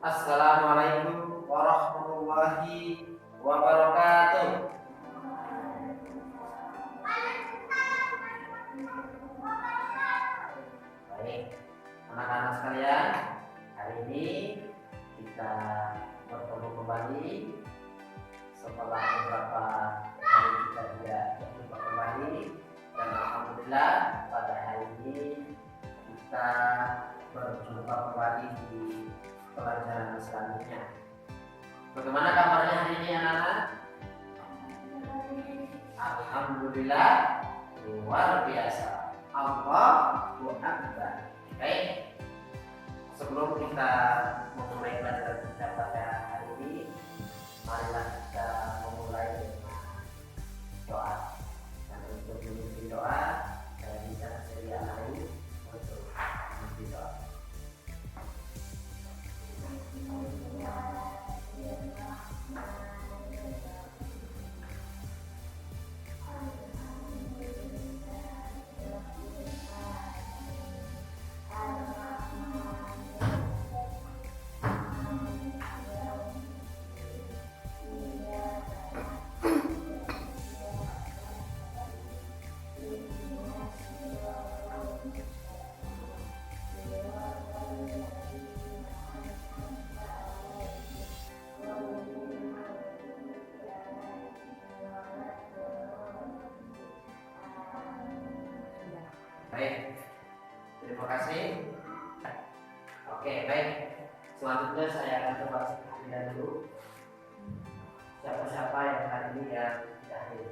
Assalamualaikum warahmatullahi wabarakatuh. Baik, anak-anak sekalian, hari ini kita bertemu kembali setelah beberapa hari kita tidak berjumpa kembali, dan alhamdulillah pada hari ini kita berjumpa kembali di pelajaran selanjutnya. Bagaimana kabarnya hari ini anak-anak? Alhamdulillah luar biasa. Allahu Akbar. Baik, sebelum kita memulai pelajaran kita pada hari ini, marilah kita memulai dengan doa. Dan untuk memimpin doa, saya bisa sedia hari untuk memimpin doa. Baik, terima kasih. Oke, baik. Selanjutnya saya akan coba hadir dulu. Siapa-siapa yang hari ini yang tidak hadir?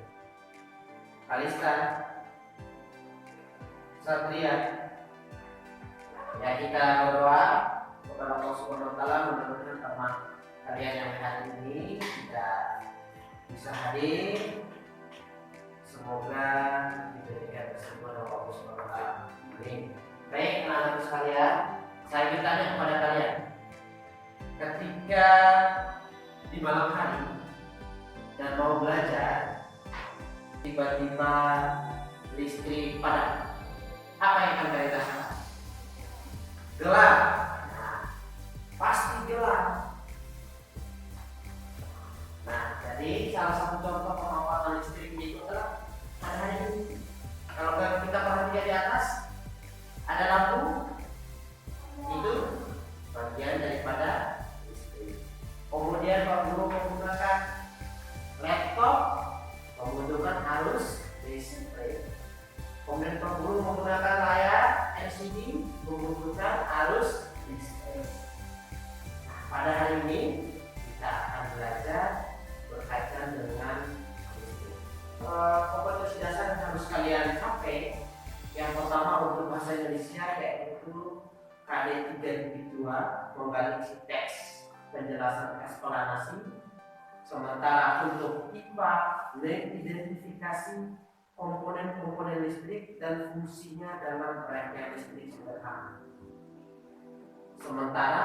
Kalista, Satria. Ya, kita berdoa kepada Allah Subhanahu wa taala, mudah-mudahan karena kalian yang hari ini tidak bisa hadir, semoga diberikan kesembuhan oleh Allah Subhanahu wa taala. Amin. Baik, anak-anak sekalian, saya ingin tanya kepada kalian. Ketika di malam hari dan mau belajar, tiba-tiba listrik padam, apa yang akan kalian rasakan? Gelap. Nah, pasti gelap. Nah, jadi salah satu contoh pemanfaatan listrik itu adalah pada hari ini. Kalau kita perhatikan di atas, ada lampu, itu bagian daripada listrik. Kemudian Pak Guru menggunakan laptop, membutuhkan arus listrik. Kemudian Pak Guru menggunakan layar LCD, membutuhkan arus listrik. Nah, pada hari ini kita akan belajar berkaitan dengan listrik. Kompetensi dasar yang harus kalian capai, yang pertama untuk bahasa Indonesia yaitu KD 3.2, menggali teks penjelasan eksplanasi. Sementara untuk IPA, mengidentifikasi komponen-komponen listrik dan fungsinya dalam rangkaian listrik sederhana. Sementara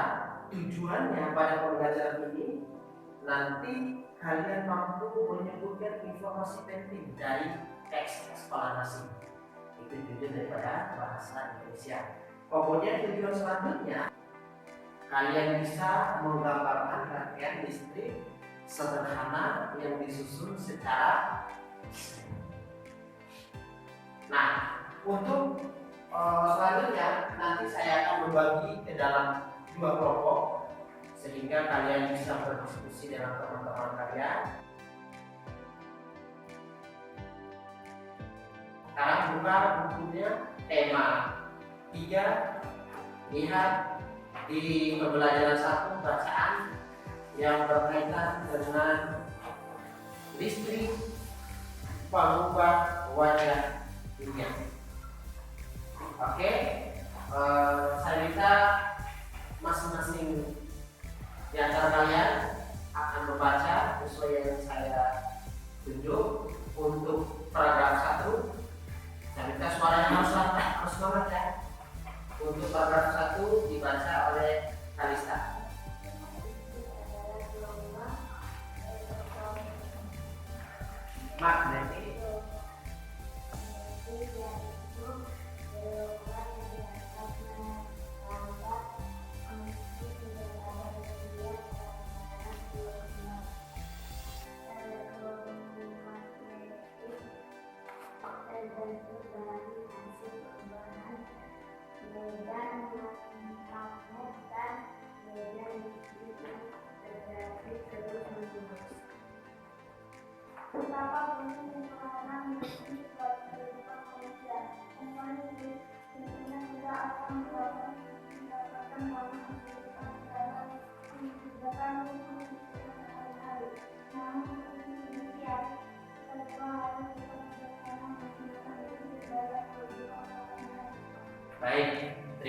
tujuannya pada pembelajaran ini nanti kalian mampu menyebutkan informasi penting dari teks eksplanasi. Itu tujuan daripada bahasa Indonesia. Kemudian tujuan selanjutnya, kalian bisa menggambarkan rangkaian listrik sederhana yang disusun secara listrik. Nah, untuk selanjutnya nanti saya akan membagi ke dalam dua kelompok sehingga kalian bisa berdiskusi dengan teman-teman kalian. Sekarang buka bukunya, tema 3. Lihat di pembelajaran 1 bacaan yang berkaitan dengan listrik pengubah wajah dunia. Oke, saya minta masing-masing di antara kalian akan membaca sesuai yang saya tunjuk. Untuk paragraf 1, saya minta suaranya harus banget ya. Untuk paragraf 1 dibaca oleh Kalista. Magnetik.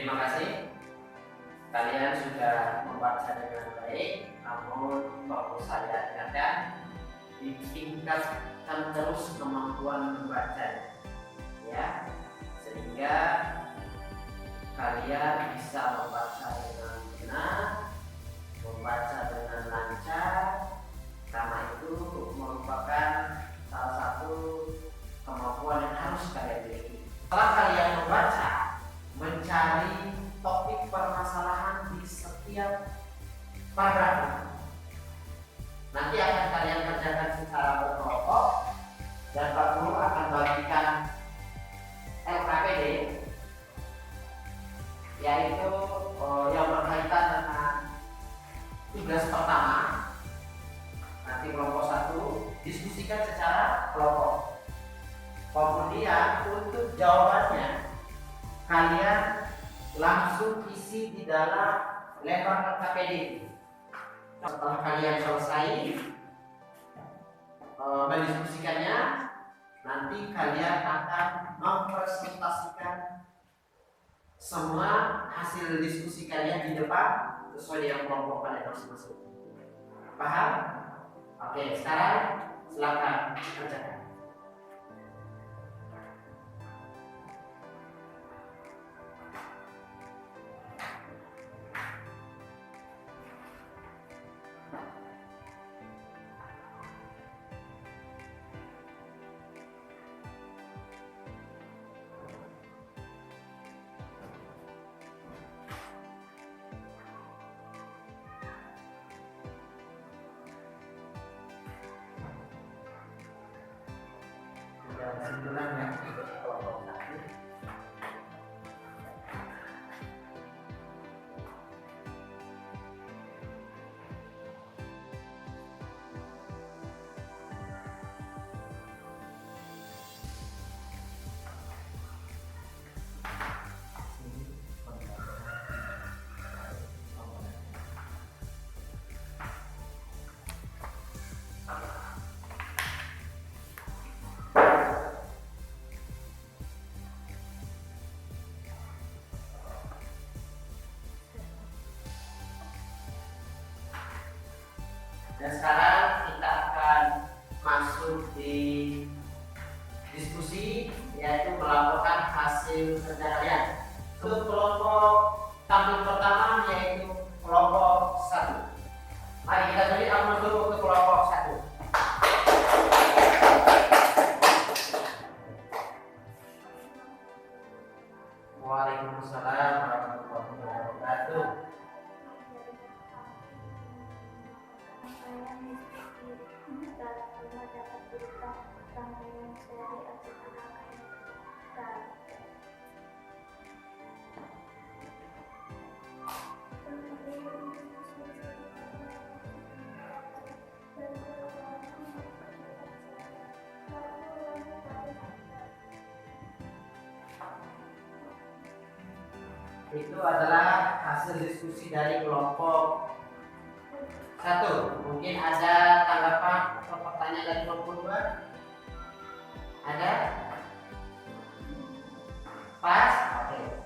Terima kasih. Kalian sudah membaca dengan baik, namun perlu saya ingatkan, ditingkatkan terus kemampuan membaca, ya, sehingga kalian bisa membaca dengan benar, membaca dengan lancar, karena itu merupakan salah satu kemampuan yang harus kalian miliki. Setelah kalian membaca, mencari topik permasalahan di setiap paragraf. Nanti akan kalian kerjakan secara berkelompok dan Pak Guru akan bagikan LKPD, yaitu yang berkaitan dengan tugas pertama. Nanti kelompok 1 diskusikan secara kelompok. Kemudian untuk jawabannya kalian langsung isi di dalam lembar LKPD. Setelah kalian selesai mendiskusikannya, nanti kalian akan mempresentasikan semua hasil diskusi kalian di depan sesuai dengan kelompok kalian masing-masing. Paham? Oke, sekarang silakan kerjakan. Kesimpulan yang kelompok 1. Dan sekarang kita akan masuk di diskusi, yaitu melaporkan hasil kerja kalian. Untuk kelompok tampil pertama yaitu kelompok 1. Mari kita beri aplaus dulu untuk kelompok 1. Waalaikumsalam warahmatullahi wabarakatuh. Itu adalah hasil diskusi dari kelompok 1. Mungkin ada tanggapan atau pertanyaan dari kelompok 2? Ada? Pas? Oke.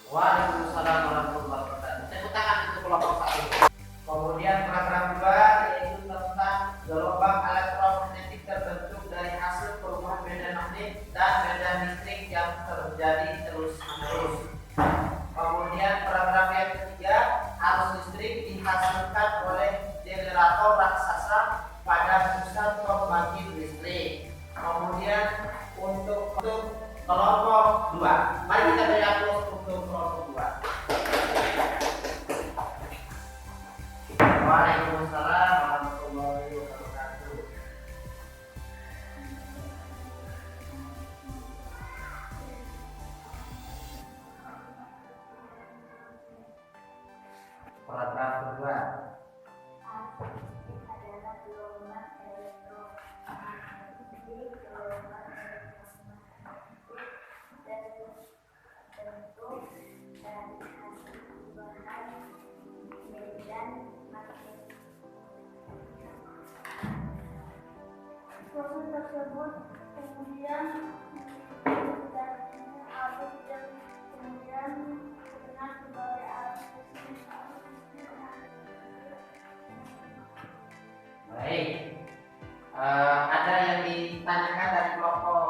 Waalaikumsalam warahmatullahi wabarakatuh. Tepuk tangan untuk kelompok 1. Kemudian paragraf 2 yaitu tentang gelombang elektromagnetik terbentuk dari hasil perubahan medan magnet dan medan listrik yang terjadi terus-menerus. Kemudian paragraf yang ketiga, arus listrik dihasilkan oleh generator raksasa pada pusat pembangkit listrik. Kemudian untuk kelompok 2, mari kita beri aplaus untuk kelompok 2. Waalaikumsalam warahmatullahi wabarakatuh. Paragraf kedua. Adalah gelombang elektromagnetik, gelombang elektromagnetik terbentuk dari hasil perubahan medan magnet. Proses tersebut kemudian dan kemudian benar sebagai alat bisnis. Baik. Ada yang ditanyakan dari kelompok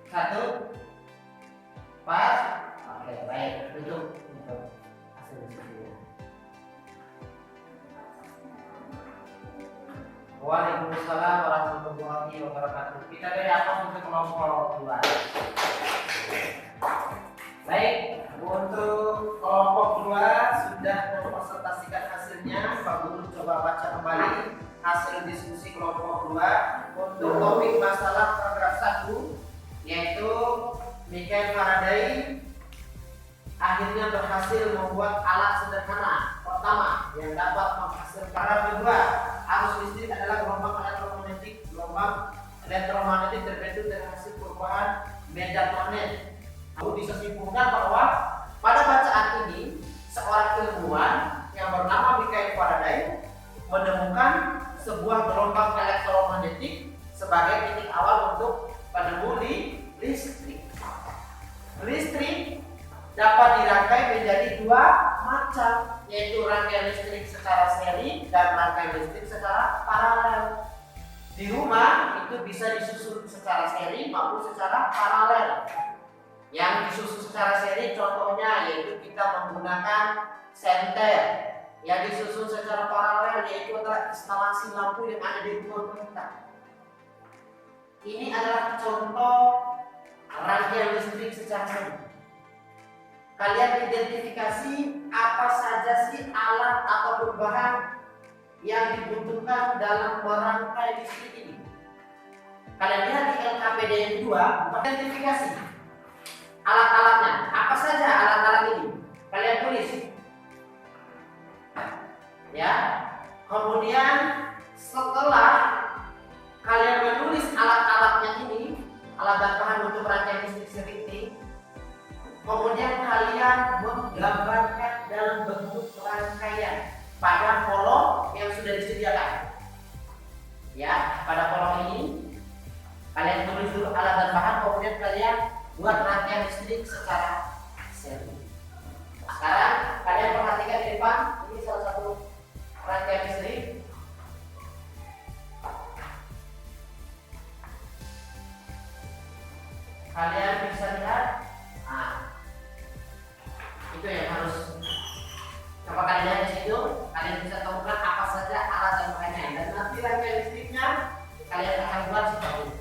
1? Pas? Oke, baik. Tutup untuk hasil diskusinya. Waalaikumsalam warahmatullahi wabarakatuh. Kita beri aplaus untuk kelompok 2. Baik, untuk kelompok 2 sudah mempresentasikan hasilnya. Pak Guru coba baca kembali hasil diskusi kelompok 2 untuk topik masalah paragraf 1, yaitu Michael Faraday akhirnya berhasil membuat alat sederhana pertama yang dapat menghasilkan. Paragraf kedua, arus listrik adalah gelombang elektromagnetik. Gelombang elektromagnetik terbentuk dari hasil perubahan medan magnet. Lalu bisa simpulkan bahwa pada bacaan ini seorang ilmuwan yang bernama Michael Faraday menemukan sebuah gelombang elektromagnetik sebagai titik awal untuk penemu listrik. Listrik dapat dirangkai menjadi 2 macam, yaitu rangkaian listrik secara seri dan rangkaian listrik secara paralel. Di rumah itu bisa disusun secara seri maupun secara paralel. Yang disusun secara seri contohnya yaitu kita menggunakan senter. Yang disusun secara paralel yaitu adalah instalasi lampu yang ada di rumah kita. Ini adalah contoh rangkaian listrik secara seri. Kalian identifikasi apa saja sih alat atau bahan yang dibutuhkan dalam merangkai listrik ini. Kalian lihat di LKPD 2, identifikasi alat-alatnya. Apa saja alat-alat ini? Kalian tulis. Ya. Kemudian setelah kalian menulis alat-alatnya ini, alat dan bahan untuk rangkaian listrik seri ini, kemudian kalian menggambarkan dalam bentuk rangkaian pada kolom yang sudah disediakan. Ya, pada kolom ini kalian tulis dulu alat dan bahan, kemudian kalian buat rangkaian listrik secara seri. Sekarang kalian perhatikan di depan, ini salah satu rangkaian listrik. Kalian bisa lihat, itu yang harus coba kalian lihat di situ. Kalian bisa temukan apa saja alat dan bahannya, dan nanti rangkaian listriknya kalian akan buat seperti ini.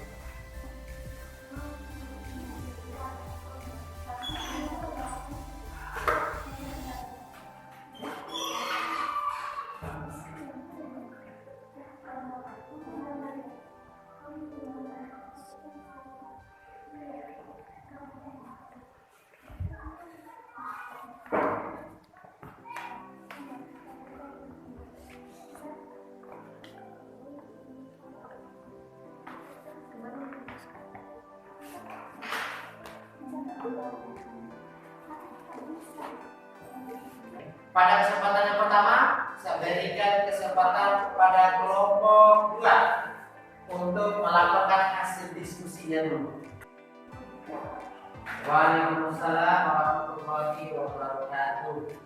Pada kesempatan yang pertama, saya berikan kesempatan kepada kelompok 2 untuk melaporkan hasil diskusinya dulu. Waalaikumsalam warahmatullahi wabarakatuh.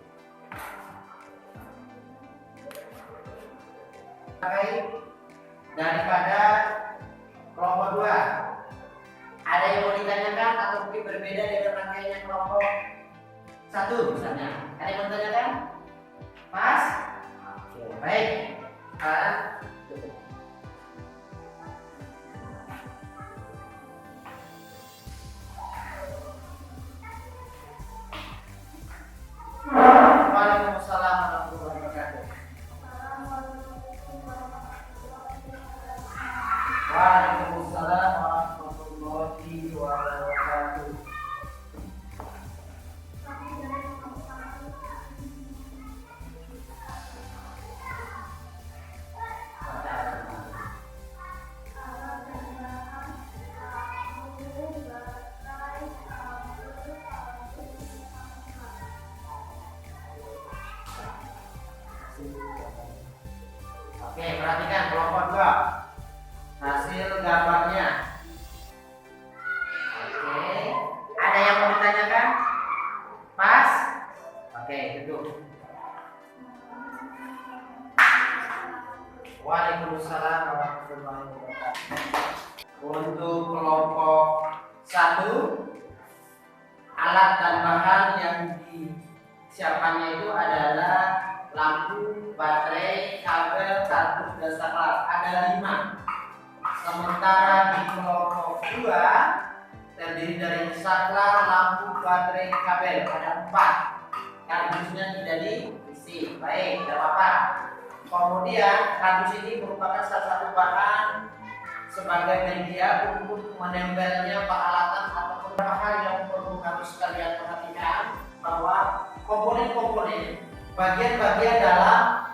Baik, daripada kelompok 2, ada yang mau ditanyakan atau mungkin berbeda dengan rangkaiannya kelompok 1 misalnya? Ada yang mau ditanyakan? Pas? Oke, baik. Sekarang tutup. Waalaikumsalam warahmatullahi wabarakatuh. Waalaikumsalam warahmatullahi wabarakatuh. Waalaikumsalam warahmatullahi wabarakatuh. Untuk kelompok 1, alat dan bahan yang disiapkannya itu adalah lampu, baterai, kabel, kardus, dan saklar. Ada 5. Sementara di kelompok 2 terdiri dari saklar, lampu, baterai, kabel. Ada 4. Kardusnya tidak diisi. Baik, tidak apa-apa. Kemudian kardus ini merupakan salah satu bahan sebagai media untuk menempelnya peralatan ataupun hal yang perlu harus kalian perhatikan, bahwa komponen-komponen bagian-bagian dalam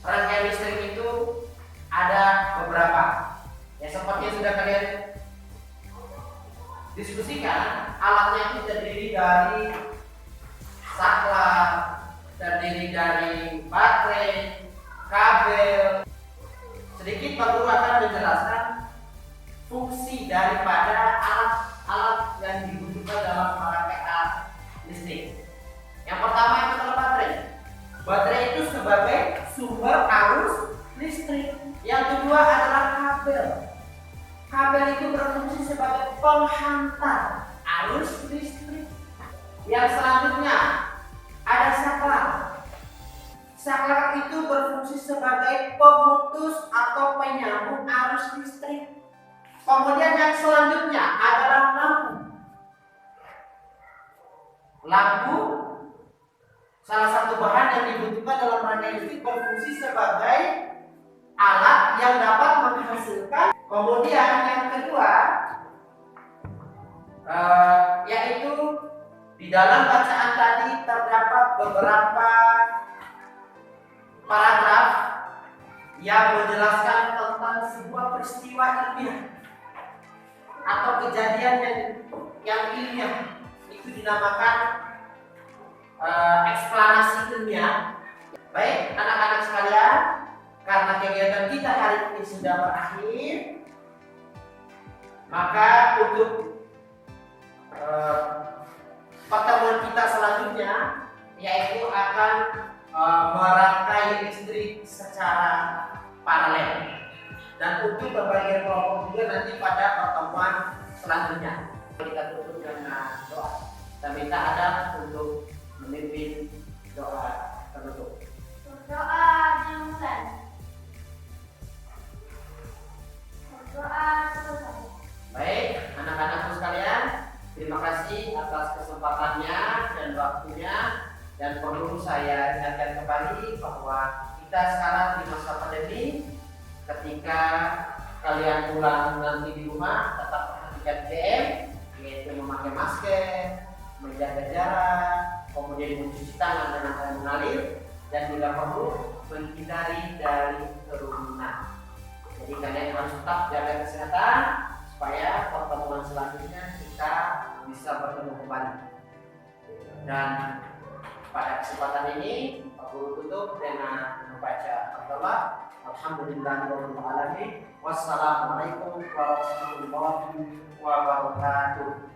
rangkaian listrik itu ada beberapa. Ya, seperti yang sudah kalian diskusikan, alatnya itu terdiri dari saklar, terdiri dari baterai, kabel. Sedikit Pak Guru akan menjelaskan fungsi daripada alat-alat yang dibutuhkan dalam merangkai alat listrik. Yang pertama itu adalah baterai. Baterai itu sebagai sumber arus listrik. Yang kedua adalah kabel. Kabel itu berfungsi sebagai penghantar arus listrik. Yang selanjutnya ada saklar. Saklar itu berfungsi sebagai pemutus atau penyambung arus listrik. Kemudian yang selanjutnya adalah lampu. Lampu salah satu bahan yang dibutuhkan dalam rangkaian listrik, berfungsi sebagai alat yang dapat menghasilkan. Kemudian yang kedua yaitu di dalam bacaan tadi terdapat beberapa paragraf yang menjelaskan tentang sebuah peristiwa ilmiah atau kejadian yang ilmiah. Itu dinamakan eksplanasi ilmiah. Baik anak-anak sekalian, karena kegiatan kita hari ini sudah berakhir, maka untuk pertemuan kita selanjutnya yaitu akan merangkai listrik secara paralel, dan untuk berbagai kelompok juga nanti pada pertemuan selanjutnya. Kita tutup dengan doa. Kita minta Adam untuk memimpin doa penutup. Berdoa dimulai. Berdoa selesai. Baik, anak-anakku sekalian, terima kasih atas kesempatannya dan waktunya. Dan perlu saya ingatkan kembali bahwa kita sekarang di masa pandemi, ketika kalian pulang nanti di rumah, tetap perhatikan 3M, yaitu memakai masker, menjaga jarak, kemudian mencuci tangan dengan air mengalir, dan bila perlu menghindari dari kerumunan. Jadi kalian harus tetap jaga kesehatan supaya pertemuan selanjutnya kita bisa bertemu kembali. Dan pada kesempatan ini, Pak Guru tutup dengan membaca Al-Fatihah. Alhamdulillahirabbil alamin. Wassalamualaikum warahmatullahi wabarakatuh.